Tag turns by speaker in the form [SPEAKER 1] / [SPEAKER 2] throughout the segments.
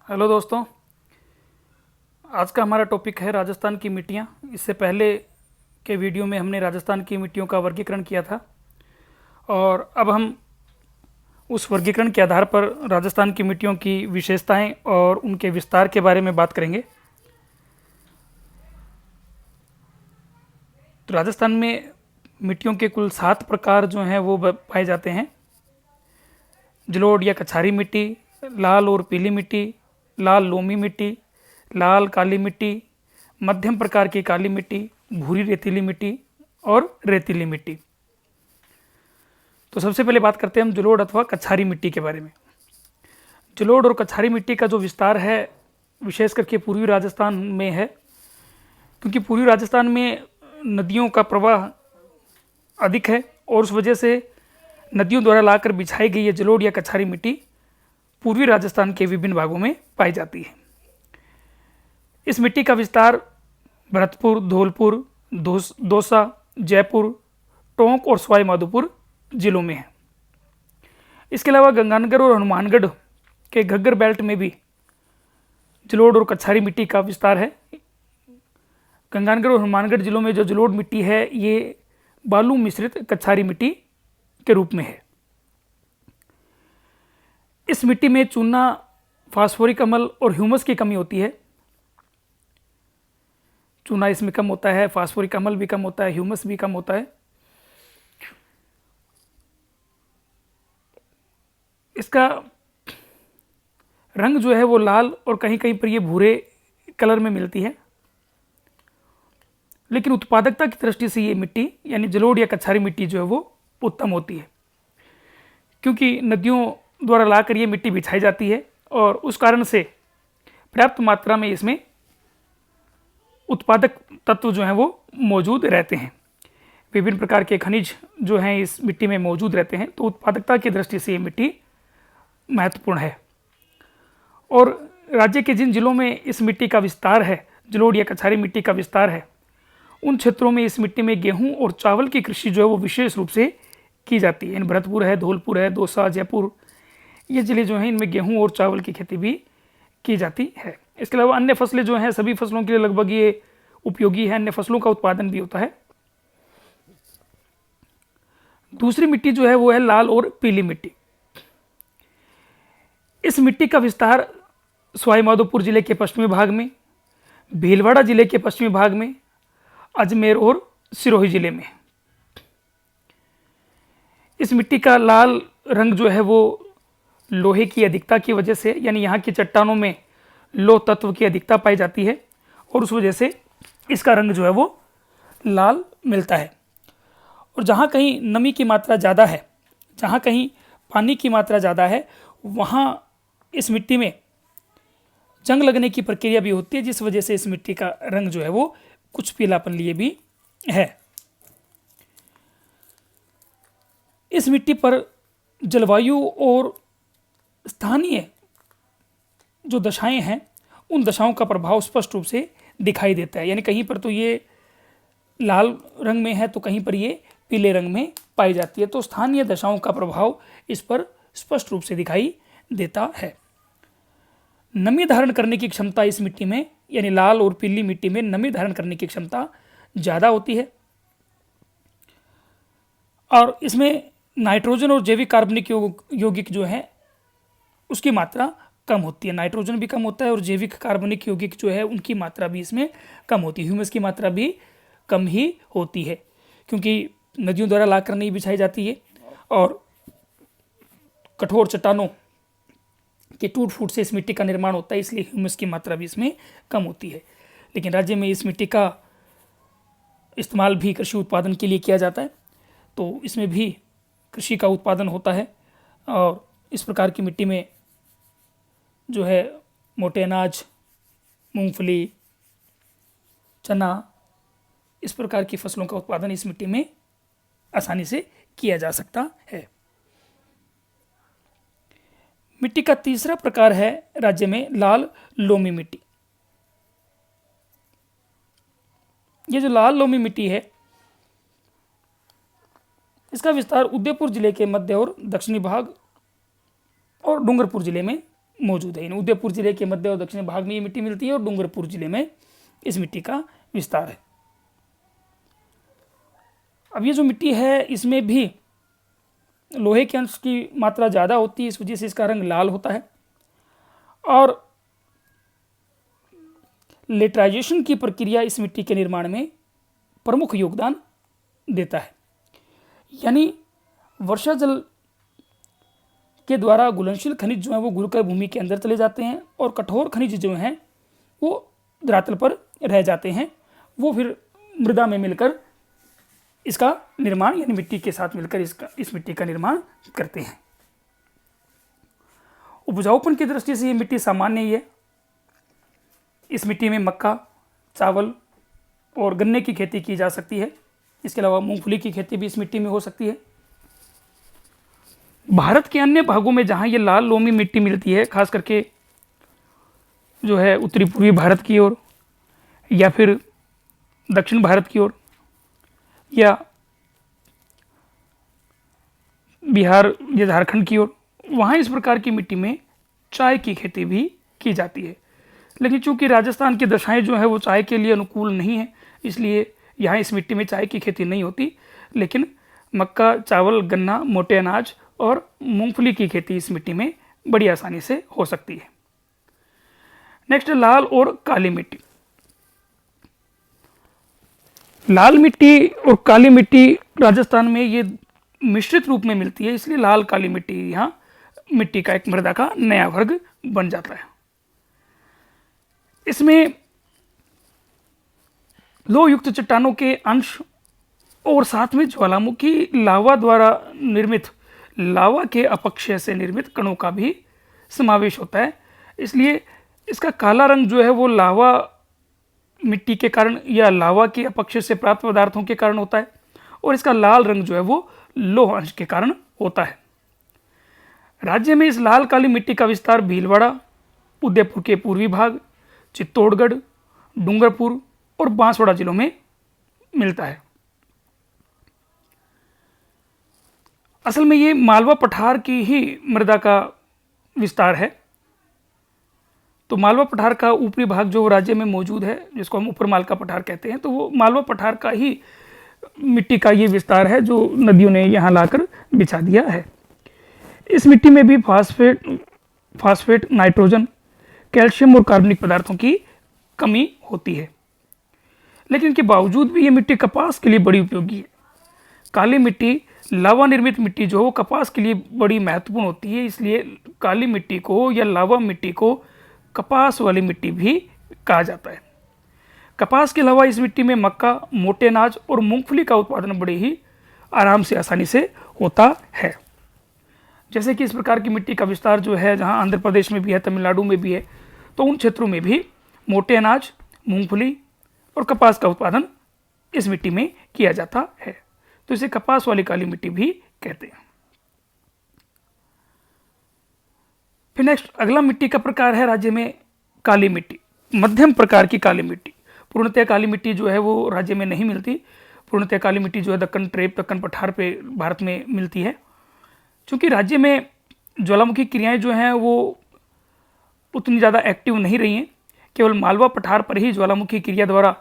[SPEAKER 1] Hello दोस्तों। आज का हमारा टॉपिक है राजस्थान की मिट्टियाँ। इससे पहले के वीडियो में हमने राजस्थान की मिट्टियों का वर्गीकरण किया था और अब हम उस वर्गीकरण के आधार पर राजस्थान की मिट्टियों की विशेषताएं और उनके विस्तार के बारे में बात करेंगे। तो राजस्थान में मिट्टियों के कुल 7 प्रकार जो हैं वो पाए जाते हैं। जलोढ़ या कछारी मिट्टी, लाल और पीली मिट्टी, लाल लोमी मिट्टी, लाल काली मिट्टी, मध्यम प्रकार की काली मिट्टी, भूरी रेतीली मिट्टी और रेतीली मिट्टी। तो सबसे पहले बात करते हैं हम जलोढ़ अथवा कछारी मिट्टी के बारे में। जलोढ़ और कछारी मिट्टी का जो विस्तार है विशेष करके पूर्वी राजस्थान में है, क्योंकि पूर्वी राजस्थान में नदियों का प्रवाह अधिक है और उस वजह से नदियों द्वारा लाकर बिछाई गई ये जलोढ़ या कछारी मिट्टी पूर्वी राजस्थान के विभिन्न भागों में पाई जाती है। इस मिट्टी का विस्तार भरतपुर, धौलपुर, दौसा, जयपुर, टोंक और सवाई माधोपुर जिलों में है। इसके अलावा गंगानगर और हनुमानगढ़ के घग्गर बेल्ट में भी जलोढ़ और कछारी मिट्टी का विस्तार है। गंगानगर और हनुमानगढ़ जिलों में जो जलोढ़ मिट्टी है ये बालू मिश्रित कछारी मिट्टी के रूप में है। इस मिट्टी में चूना, फास्फोरिक अम्ल और ह्यूमस की कमी होती है। चूना इसमें कम होता है, फास्फोरिक अम्ल भी कम होता है, ह्यूमस भी कम होता है। इसका रंग जो है वो लाल और कहीं कहीं पर ये भूरे कलर में मिलती है। लेकिन उत्पादकता की दृष्टि से ये मिट्टी यानी जलोढ़ या कछारी मिट्टी जो है वो उत्तम होती है, क्योंकि नदियों द्वारा लाकर ये मिट्टी बिछाई जाती है और उस कारण से पर्याप्त मात्रा में इसमें उत्पादक तत्व जो हैं वो मौजूद रहते हैं। विभिन्न प्रकार के खनिज जो हैं इस मिट्टी में मौजूद रहते हैं, तो उत्पादकता की दृष्टि से ये मिट्टी महत्वपूर्ण है। और राज्य के जिन जिलों में इस मिट्टी का विस्तार है, जलोढ़ या कछारी मिट्टी का विस्तार है, उन क्षेत्रों में इस मिट्टी में गेहूं और चावल की कृषि जो है वो विशेष रूप से की जाती है। भरतपुर है, धौलपुर है, दौसा, जयपुर, ये जिले जो हैं इनमें गेहूं और चावल की खेती भी की जाती है। इसके अलावा अन्य फसलें जो हैं सभी फसलों के लिए लगभग ये उपयोगी है, अन्य फसलों का उत्पादन भी होता है। दूसरी मिट्टी जो है वो है लाल और पीली मिट्टी। इस मिट्टी का विस्तार सवाई माधोपुर जिले के पश्चिमी भाग में, भीलवाड़ा जिले के पश्चिमी भाग में, अजमेर और सिरोही जिले में। इस मिट्टी का लाल रंग जो है वो लोहे की अधिकता की वजह से, यानी यहाँ की चट्टानों में लोह तत्व की अधिकता पाई जाती है और उस वजह से इसका रंग जो है वो लाल मिलता है। और जहाँ कहीं नमी की मात्रा ज़्यादा है, जहाँ कहीं पानी की मात्रा ज़्यादा है, वहाँ इस मिट्टी में जंग लगने की प्रक्रिया भी होती है, जिस वजह से इस मिट्टी का रंग जो है वो कुछ पीलापन लिए भी है। इस मिट्टी पर जलवायु और स्थानीय जो दशाएं हैं उन दशाओं का प्रभाव स्पष्ट रूप से दिखाई देता है। यानी कहीं पर तो ये लाल रंग में है तो कहीं पर ये पीले रंग में पाई जाती है, तो स्थानीय दशाओं का प्रभाव इस पर स्पष्ट रूप से दिखाई देता है। नमी धारण करने की क्षमता इस मिट्टी में, यानी लाल और पीली मिट्टी में नमी धारण करने की क्षमता ज़्यादा होती है और इसमें नाइट्रोजन और जैविक कार्बनिक यौगिक जो है उसकी मात्रा कम होती है। नाइट्रोजन भी कम होता है और जैविक कार्बनिक यौगिक जो है उनकी मात्रा भी इसमें कम होती है। ह्यूमस की मात्रा भी कम ही होती है, क्योंकि नदियों द्वारा लाकर नहीं बिछाई जाती है और कठोर चट्टानों के टूट फूट से इस मिट्टी का निर्माण होता है, इसलिए ह्यूमस की मात्रा भी इसमें कम होती है। लेकिन राज्य में इस मिट्टी का इस्तेमाल भी कृषि उत्पादन के लिए किया जाता है, तो इसमें भी कृषि का उत्पादन होता है और इस प्रकार की मिट्टी में जो है मोटे अनाज, मूंगफली, चना, इस प्रकार की फसलों का उत्पादन इस मिट्टी में आसानी से किया जा सकता है। मिट्टी का तीसरा प्रकार है राज्य में लाल लोमी मिट्टी। ये जो लाल लोमी मिट्टी है इसका विस्तार उदयपुर जिले के मध्य और दक्षिणी भाग और डूंगरपुर जिले में मौजूद है। उदयपुर जिले के मध्य और दक्षिण भाग में ये मिट्टी मिलती है और डूंगरपुर जिले में इस मिट्टी का विस्तार है। अब ये जो मिट्टी है इसमें भी लोहे के अंश की मात्रा ज़्यादा होती है, इस वजह से इसका रंग लाल होता है और लेटराइजेशन की प्रक्रिया इस मिट्टी के निर्माण में प्रमुख योगदान देता है। यानी वर्षा जल के द्वारा घुलनशील खनिज जो है वो घुलकर भूमि के अंदर चले जाते हैं और कठोर खनिज जो हैं वो धरातल पर रह जाते हैं, वो फिर मृदा में मिलकर इसका निर्माण यानी मिट्टी के साथ मिलकर इस मिट्टी का निर्माण करते हैं। उपजाऊपन की दृष्टि से ये मिट्टी सामान्य ही है। इस मिट्टी में मक्का, चावल और गन्ने की खेती की जा सकती है। इसके अलावा मूंगफली की खेती भी इस मिट्टी में हो सकती है। भारत के अन्य भागों में जहाँ ये लाल लोमी मिट्टी मिलती है, खास करके जो है उत्तरी पूर्वी भारत की ओर या फिर दक्षिण भारत की ओर या बिहार या झारखंड की ओर, वहाँ इस प्रकार की मिट्टी में चाय की खेती भी की जाती है। लेकिन चूंकि राजस्थान की दशाएं जो है वो चाय के लिए अनुकूल नहीं है, इसलिए यहाँ इस मिट्टी में चाय की खेती नहीं होती। लेकिन मक्का, चावल, गन्ना, मोटे अनाज और मूंगफली की खेती इस मिट्टी में बड़ी आसानी से हो सकती है। नेक्स्ट, लाल और काली मिट्टी। लाल मिट्टी और काली मिट्टी राजस्थान में ये मिश्रित रूप में मिलती है, इसलिए लाल काली मिट्टी यहाँ मिट्टी का एक मृदा का नया वर्ग बन जाता है। इसमें लोह युक्त चट्टानों के अंश और साथ में ज्वालामुखी लावा द्वारा निर्मित लावा के अपक्षय से निर्मित कणों का भी समावेश होता है। इसलिए इसका काला रंग जो है वो लावा मिट्टी के कारण या लावा के अपक्षय से प्राप्त पदार्थों के कारण होता है और इसका लाल रंग जो है वो लोह अंश के कारण होता है। राज्य में इस लाल काली मिट्टी का विस्तार भीलवाड़ा, उदयपुर के पूर्वी भाग, चित्तौड़गढ़, डूंगरपुर और बांसवाड़ा जिलों में मिलता है। असल में ये मालवा पठार की ही मृदा का विस्तार है। तो मालवा पठार का ऊपरी भाग जो राज्य में मौजूद है, जिसको हम ऊपर मालवा पठार कहते हैं, तो वो मालवा पठार का ही मिट्टी का ये विस्तार है जो नदियों ने यहाँ लाकर बिछा दिया है। इस मिट्टी में भी फास्फेट, नाइट्रोजन, कैल्शियम और कार्बनिक पदार्थों की कमी होती है। लेकिन इनके बावजूद भी ये मिट्टी कपास के लिए बड़ी उपयोगी है। काली मिट्टी लावा निर्मित मिट्टी जो हो कपास के लिए बड़ी महत्वपूर्ण होती है, इसलिए काली मिट्टी को या लावा मिट्टी को कपास वाली मिट्टी भी कहा जाता है। कपास के अलावा इस मिट्टी में मक्का, मोटे अनाज और मूंगफली का उत्पादन बड़े ही आराम से, आसानी से होता है। जैसे कि इस प्रकार की मिट्टी का विस्तार जो है जहाँ आंध्र प्रदेश में भी है, तमिलनाडु में भी है, तो उन क्षेत्रों में भी मोटे अनाज, मूंगफली और कपास का उत्पादन इस मिट्टी में किया जाता है। तो इसे कपास वाली काली मिट्टी भी कहते हैं। फिर नेक्स्ट अगला मिट्टी का प्रकार है राज्य में काली मिट्टी, मध्यम प्रकार की काली मिट्टी। पूर्णतः काली मिट्टी जो है वो राज्य में नहीं मिलती। पूर्णतः काली मिट्टी जो है दक्कन ट्रेप, दक्कन पठार पे भारत में मिलती है। क्योंकि राज्य में ज्वालामुखी क्रियाएं जो हैं वो उतनी ज़्यादा एक्टिव नहीं रही हैं, केवल मालवा पठार पर ही ज्वालामुखी क्रिया द्वारा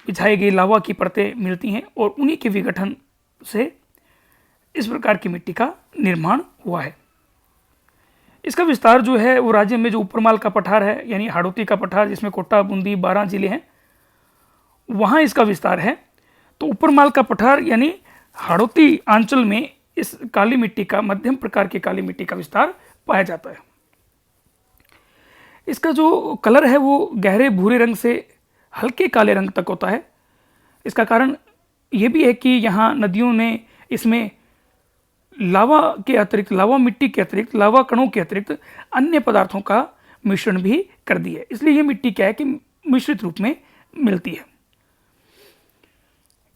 [SPEAKER 1] बिछाई गई लावा की परतें मिलती हैं और उन्हीं के विघटन से इस प्रकार की मिट्टी का निर्माण हुआ है। इसका विस्तार जो है वो राज्य में जो ऊपरमाल का पठार है, यानी हाड़ौती का पठार, जिसमें कोटा, बूंदी, 12 जिले हैं, वहाँ इसका विस्तार है। तो ऊपरमाल का पठार यानी हाड़ौती अंचल में इस काली मिट्टी का, मध्यम प्रकार की काली मिट्टी का विस्तार पाया जाता है। इसका जो कलर है वो गहरे भूरे रंग से हल्के काले रंग तक होता है। इसका कारण ये भी है कि यहाँ नदियों ने इसमें लावा के अतिरिक्त, लावा मिट्टी के अतिरिक्त, लावा कणों के अतिरिक्त अन्य पदार्थों का मिश्रण भी कर दिया है। इसलिए ये मिट्टी क्या है कि मिश्रित रूप में मिलती है।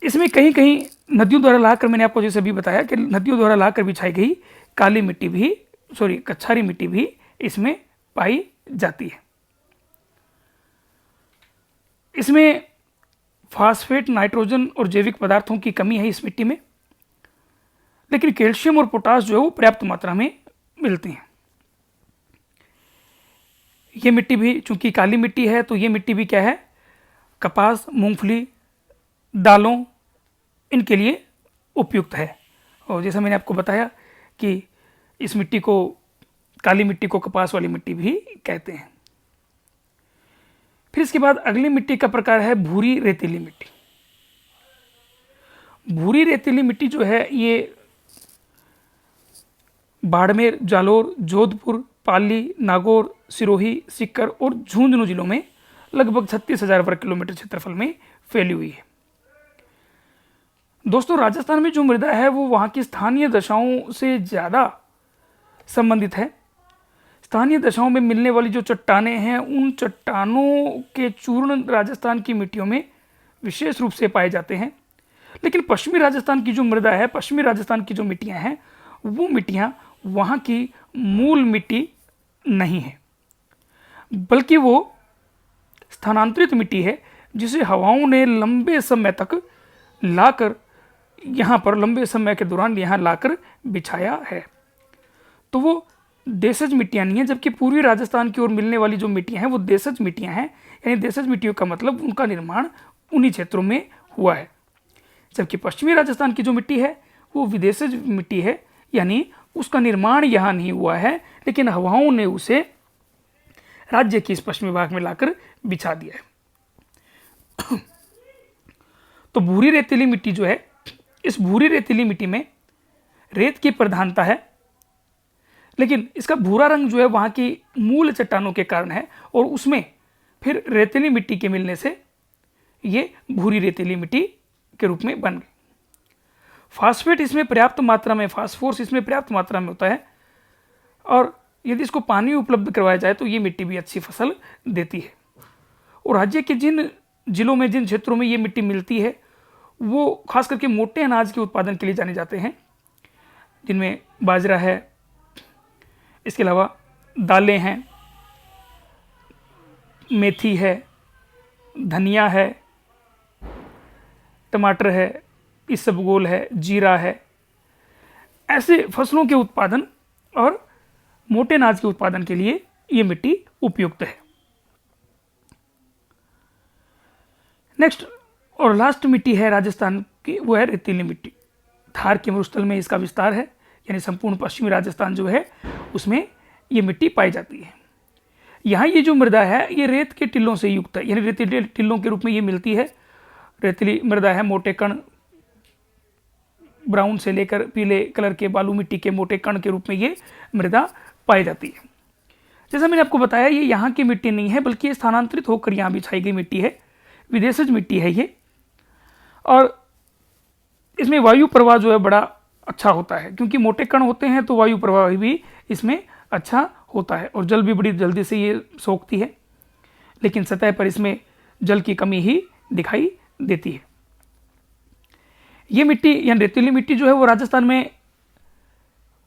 [SPEAKER 1] इसमें कहीं कहीं नदियों द्वारा लाकर, मैंने आपको जैसे अभी बताया कि नदियों द्वारा लाकर बिछाई गई काली मिट्टी भी, कच्छारी मिट्टी भी इसमें पाई जाती है। इसमें फास्फेट, नाइट्रोजन और जैविक पदार्थों की कमी है इस मिट्टी में, लेकिन कैल्शियम और पोटास जो है वो पर्याप्त मात्रा में मिलते हैं। ये मिट्टी भी चूंकि काली मिट्टी है तो ये मिट्टी भी क्या है, कपास, मूंगफली, दालों, इनके लिए उपयुक्त है। और जैसा मैंने आपको बताया कि इस मिट्टी को, काली मिट्टी को कपास वाली मिट्टी भी कहते हैं। फिर इसके बाद अगली मिट्टी का प्रकार है भूरी रेतीली मिट्टी। भूरी रेतीली मिट्टी जो है ये बाड़मेर, जालोर, जोधपुर, पाली, नागौर, सिरोही, सीकर और झुंझुनू जिलों में लगभग 36,000 वर्ग किलोमीटर क्षेत्रफल में फैली हुई है। दोस्तों, राजस्थान में जो मृदा है वो वहाँ की स्थानीय दशाओं से ज़्यादा संबंधित है। स्थानीय दशाओं में मिलने वाली जो चट्टानें हैं, उन चट्टानों के चूर्ण राजस्थान की मिट्टियों में विशेष रूप से पाए जाते हैं। लेकिन पश्चिमी राजस्थान की जो मृदा है, पश्चिमी राजस्थान की जो मिट्टियाँ हैं, वो मिट्टियाँ वहाँ की मूल मिट्टी नहीं है, बल्कि वो स्थानांतरित मिट्टी है जिसे हवाओं ने लंबे समय तक लाकर यहाँ पर, लंबे समय के दौरान यहाँ लाकर बिछाया है। तो वो देशज मिट्टियाँ नहीं है, जबकि पूर्वी राजस्थान की ओर मिलने वाली जो मिट्टियाँ हैं वो देशज मिट्टियाँ हैं। यानी देशज मिट्टियों का मतलब उनका निर्माण उन्हीं क्षेत्रों में हुआ है, जबकि पश्चिमी राजस्थान की जो मिट्टी है वो विदेशज मिट्टी है, यानी उसका निर्माण यहाँ नहीं हुआ है, लेकिन हवाओं ने उसे राज्य के इस पश्चिमी भाग में लाकर बिछा दिया है। तो भूरी रेतीली मिट्टी जो है, इस भूरी रेतीली मिट्टी में रेत की प्रधानता है, लेकिन इसका भूरा रंग जो है वहाँ की मूल चट्टानों के कारण है, और उसमें फिर रेतीली मिट्टी के मिलने से ये भूरी रेतीली मिट्टी के रूप में बन गई। फास्फेट इसमें पर्याप्त मात्रा में, फास्फोरस इसमें पर्याप्त मात्रा में होता है, और यदि इसको पानी उपलब्ध करवाया जाए तो ये मिट्टी भी अच्छी फसल देती है। और राज्य के जिन जिलों में, जिन क्षेत्रों में ये मिट्टी मिलती है, वो खास करके मोटे अनाज के उत्पादन के लिए जाने जाते हैं, जिनमें बाजरा है, इसके अलावा दालें हैं, मेथी है, धनिया है, टमाटर है, इसबगोल है, जीरा है। ऐसे फसलों के उत्पादन और मोटे अनाज के उत्पादन के लिए ये मिट्टी उपयुक्त है। नेक्स्ट और लास्ट मिट्टी है राजस्थान की, वो है रेतीली मिट्टी। थार के मरुस्थल में इसका विस्तार है, यानी संपूर्ण पश्चिमी राजस्थान जो है उसमें ये मिट्टी पाई जाती है। यहाँ ये जो मृदा है ये रेत के टिल्लों से युक्त है, यानी रेतीले टिल्लों के रूप में ये मिलती है। रेतीली मृदा है, मोटे कण, ब्राउन से लेकर पीले कलर के बालू मिट्टी के मोटे कण के रूप में ये मृदा पाई जाती है। जैसा मैंने आपको बताया, ये यहाँ की मिट्टी नहीं है, बल्कि ये स्थानांतरित होकर यहाँ बिछाई गई मिट्टी है, विदेशज मिट्टी है ये। और इसमें वायु प्रवाह जो है बड़ा अच्छा होता है, क्योंकि मोटे कण होते हैं तो वायु प्रवाह भी इसमें अच्छा होता है, और जल भी बड़ी जल्दी से ये सोखती है। लेकिन सतह पर इसमें जल की कमी ही दिखाई देती है। ये मिट्टी यानी रेतीली मिट्टी जो है वो राजस्थान में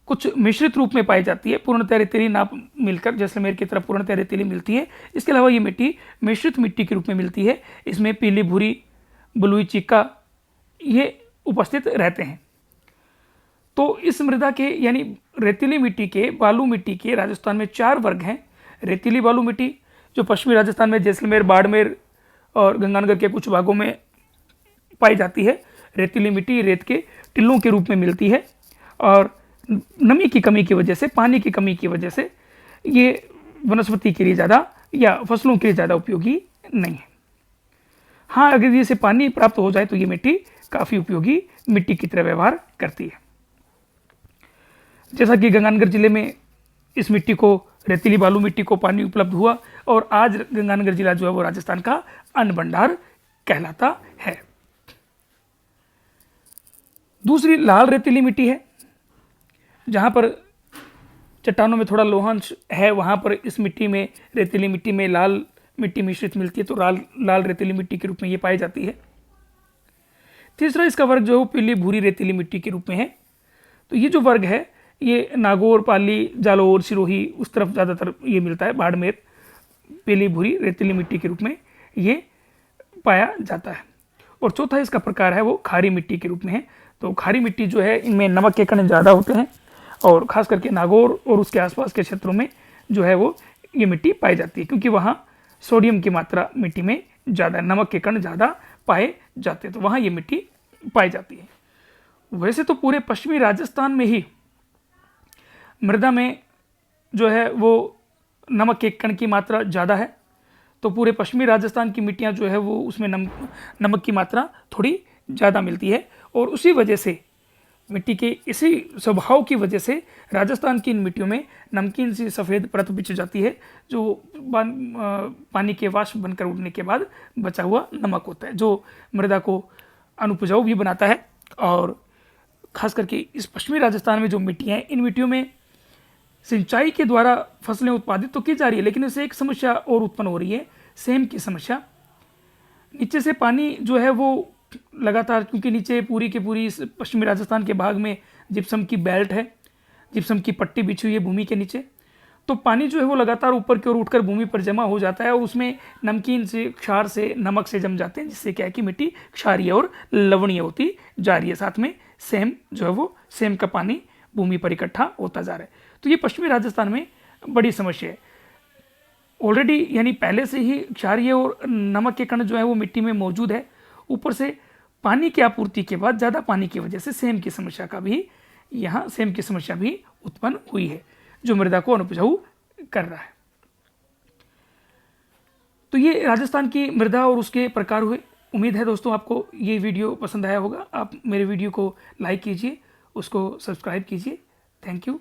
[SPEAKER 1] कुछ मिश्रित रूप में पाई जाती है, पूर्णतः रेतीली ना मिलकर, जैसलमेर की तरफ पूर्णतः रेतीली मिलती है। इसके अलावा ये मिट्टी मिश्रित मिट्टी के रूप में मिलती है, इसमें पीली, भूरी, बलुई, चिक्का ये उपस्थित रहते हैं। तो इस मृदा के यानी रेतीली मिट्टी के, बालू मिट्टी के राजस्थान में 4 वर्ग हैं। रेतीली बालू मिट्टी जो पश्चिमी राजस्थान में जैसलमेर, बाड़मेर और गंगानगर के कुछ भागों में पाई जाती है। रेतीली मिट्टी रेत के टिल्लों के रूप में मिलती है, और नमी की कमी की वजह से, पानी की कमी की वजह से ये वनस्पति के लिए ज़्यादा या फसलों के लिए ज़्यादा उपयोगी नहीं है। हाँ, अगर इसे पानी प्राप्त हो जाए तो ये मिट्टी काफ़ी उपयोगी मिट्टी की तरह व्यवहार करती है। जैसा कि गंगानगर जिले में इस मिट्टी को, रेतीली बालू मिट्टी को पानी उपलब्ध हुआ, और आज गंगानगर जिला जो है वो राजस्थान का अन्न भंडार कहलाता है। दूसरी लाल रेतीली मिट्टी है, जहाँ पर चट्टानों में थोड़ा लोहांश है, वहाँ पर इस मिट्टी में, रेतीली मिट्टी में लाल मिट्टी मिश्रित मिलती है, तो लाल रेतीली मिट्टी के रूप में ये पाई जाती है। तीसरा इसका वर्ग जो है पीली भूरी रेतीली मिट्टी के रूप में है। तो ये जो वर्ग है ये नागौर, पाली, जालोर, सिरोही उस तरफ ज़्यादातर ये मिलता है। बाड़मेर पीली भूरी रेतीली मिट्टी के रूप में ये पाया जाता है। और चौथा इसका प्रकार है वो खारी मिट्टी के रूप में है। तो खारी मिट्टी जो है इनमें नमक के कण ज़्यादा होते हैं, और ख़ास करके नागौर और उसके आसपास के क्षेत्रों में जो है वो ये मिट्टी पाई जाती है, क्योंकि वहाँ सोडियम की मात्रा मिट्टी में ज़्यादा, नमक के कण ज़्यादा पाए जाते हैं, तो वहाँ ये मिट्टी पाई जाती है। वैसे तो पूरे पश्चिमी राजस्थान में ही मृदा में जो है वो नमक के कण की मात्रा ज़्यादा है, तो पूरे पश्चिमी राजस्थान की मिट्टियाँ जो है वो उसमें नमक की मात्रा थोड़ी ज़्यादा मिलती है, और उसी वजह से मिट्टी के इसी स्वभाव की वजह से राजस्थान की इन मिट्टियों में नमकीन सी सफ़ेद परत बिछ जाती है, जो पानी के वाष्प बनकर उड़ने के बाद बचा हुआ नमक होता है, जो मृदा को अनुपजाऊ भी बनाता है। और खास करके इस पश्चिमी राजस्थान में जो मिट्टियाँ हैं, इन मिट्टियों में सिंचाई के द्वारा फसलें उत्पादित तो की जा रही है, लेकिन इससे एक समस्या और उत्पन्न हो रही है, सेम की समस्या। नीचे से पानी जो है वो लगातार, क्योंकि नीचे पूरी की पूरी इस पश्चिमी राजस्थान के भाग में जिप्सम की बेल्ट है, जिप्सम की पट्टी बिछी हुई है भूमि के नीचे, तो पानी जो है वो लगातार ऊपर की ओर उठकर भूमि पर जमा हो जाता है, और उसमें नमकीन से, क्षार से, नमक से जम जाते हैं, जिससे क्या है कि मिट्टी क्षारीय और लवणीय होती जा रही है, साथ में सेम जो है वो सेम का पानी भूमि पर इकट्ठा होता जा रहा है। तो ये पश्चिमी राजस्थान में बड़ी समस्या है ऑलरेडी, यानी पहले से ही क्षारीय और नमक के कण जो है वो मिट्टी में मौजूद है, ऊपर से पानी की आपूर्ति के बाद ज़्यादा पानी की वजह से सेम की समस्या का भी यहाँ सेम की समस्या भी उत्पन्न हुई है, जो मृदा को अनुपजाऊ कर रहा है। तो ये राजस्थान की मृदा और उसके प्रकार हुए। उम्मीद है दोस्तों आपको ये वीडियो पसंद आया होगा। आप मेरे वीडियो को लाइक कीजिए, उसको सब्सक्राइब कीजिए। Thank you.